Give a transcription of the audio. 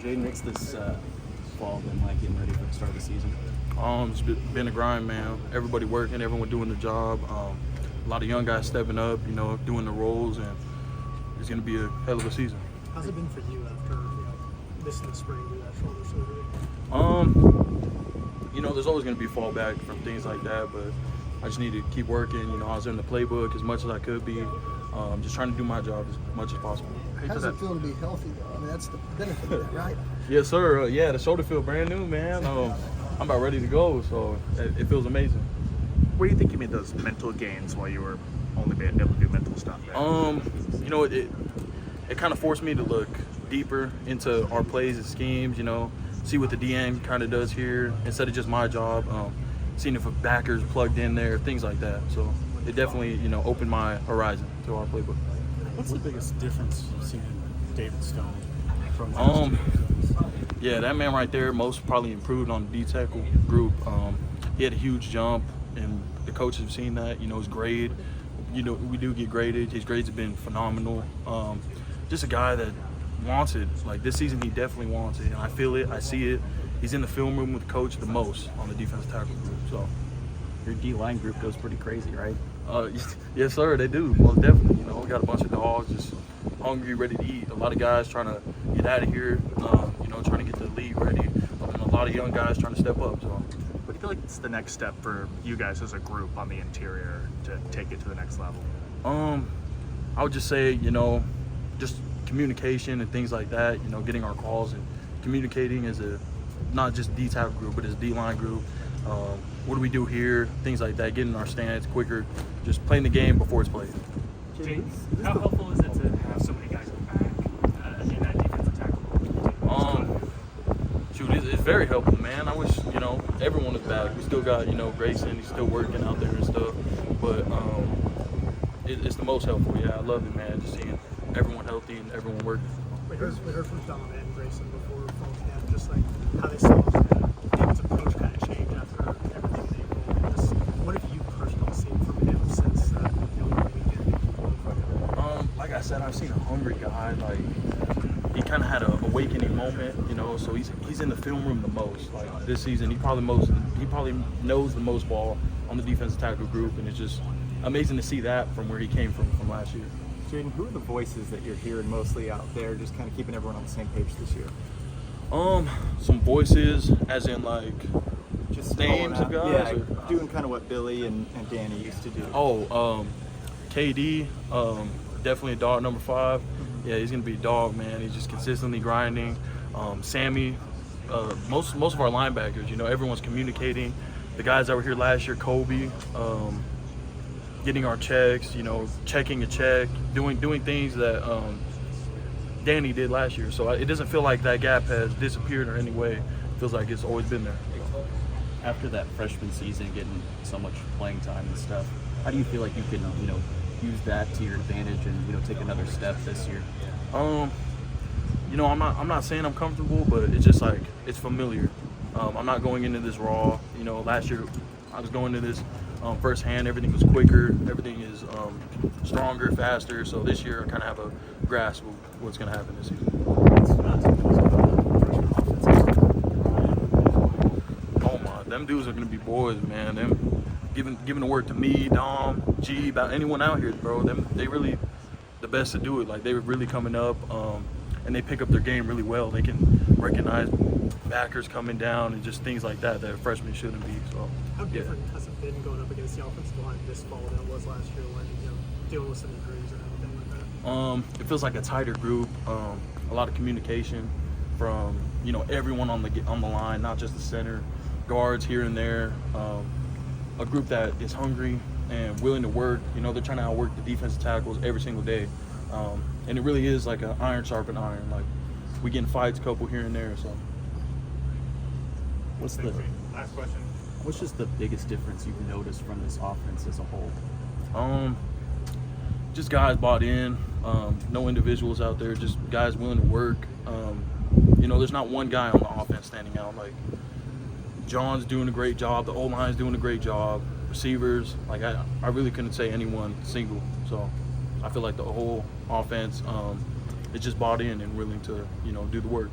Jayden, what's this fall been like getting ready for the start of the season? It's been a grind, man. Everybody working, everyone doing their job. A lot of young guys stepping up, doing the roles, and it's going to be a hell of a season. How's it been for you after missing the spring with that shoulder surgery? There's always going to be fallback from things like that, but I just need to keep working. I was in the playbook as much as I could be, just trying to do my job as much as possible. How does it feel to be healthy, though? I mean, that's the benefit of that, right? Yes, sir. Yeah, the shoulder feel brand new, man. I'm about ready to go, so it feels amazing. Where do you think you made those mental gains while you were only being able to do mental stuff? It kind of forced me to look deeper into our plays and schemes, see what the DN kind of does here instead of just my job, seeing if a backer's plugged in there, things like that. So it definitely, opened my horizon to our playbook. What's the biggest difference you've seen in David Stone from last year? Yeah, that man right there most probably improved on the D-tackle group. He had a huge jump, and the coaches have seen that. His grade, we do get graded. His grades have been phenomenal. Just a guy that wants it. Like this season, he definitely wants it, and I feel it. I see it. He's in the film room with the coach the most on the defensive tackle group. So Your D-line group goes pretty crazy, right? Yes, sir, they do. Well, definitely. We got a bunch of dogs just hungry, ready to eat. A lot of guys trying to get out of here, trying to get the league ready. And a lot of young guys trying to step up. So, What do you feel like it's the next step for you guys as a group on the interior to take it to the next level? I would just say, just communication and things like that. Getting our calls and communicating as not just D-tackle group, but as D-line group. What do we do here? Things like that. Getting our stance quicker. Just playing the game before it's played. Jayden, how helpful is it to have so many guys back in that defensive tackle? It's very helpful, man. I wish, everyone was back. We still got, Grayson. He's still working out there and stuff. But it's the most helpful. Yeah, I love it, man. Just seeing everyone healthy and everyone working. We heard from Dom and Grayson before fall camp, just like how they saw David's approach kind of change after everything in April. Just what have you personally seen from him since the weekend? Like I said, I've seen a hungry guy. Like he kind of had an awakening moment, So he's in the film room the most. Like this season, he probably knows the most ball on the defensive tackle group, and it's just amazing to see that from where he came from last year. Jayden, who are the voices that you're hearing mostly out there, just kind of keeping everyone on the same page this year? Some voices, as in like Just names of guys. Yeah, doing kind of what Billy and Danny used to do. KD, definitely a dog, number 5. Yeah, he's gonna be a dog, man. He's just consistently grinding. Sammy, most of our linebackers, everyone's communicating. The guys that were here last year, Kobe, getting our checks, checking a check, doing things that Danny did last year. So it doesn't feel like that gap has disappeared or any way. It feels like it's always been there. After that freshman season, getting so much playing time and stuff, how do you feel like you can, use that to your advantage and, take another step this year? I'm not saying I'm comfortable, but it's just like it's familiar. I'm not going into this raw. Last year I was going into this firsthand. Everything was quicker. Everything is stronger, faster. So this year I kind of have a grasp of what's going to happen this season. Oh my, them dudes are going to be boys, man. Them giving the word to me, Dom, G, about anyone out here, bro. They really the best to do it. Like they were really coming up, and they pick up their game really well. They can recognize backers coming down and just things like that a freshman shouldn't be. So How different has it been going up against the offensive line this fall than it was last year when dealing with some injuries and everything like that? It feels like a tighter group, a lot of communication from everyone on the line, not just the center, guards here and there. A group that is hungry and willing to work. They're trying to outwork the defensive tackles every single day, and it really is like an iron sharpened iron. Like we get in fights, a couple here and there. So Last question. What's just the biggest difference you've noticed from this offense as a whole? Just guys bought in. No individuals out there. Just guys willing to work. There's not one guy on the offense standing out. Like John's doing a great job. The O-line's doing a great job. Receivers, like I really couldn't say anyone single. So I feel like the whole offense is just bought in and willing to do the work.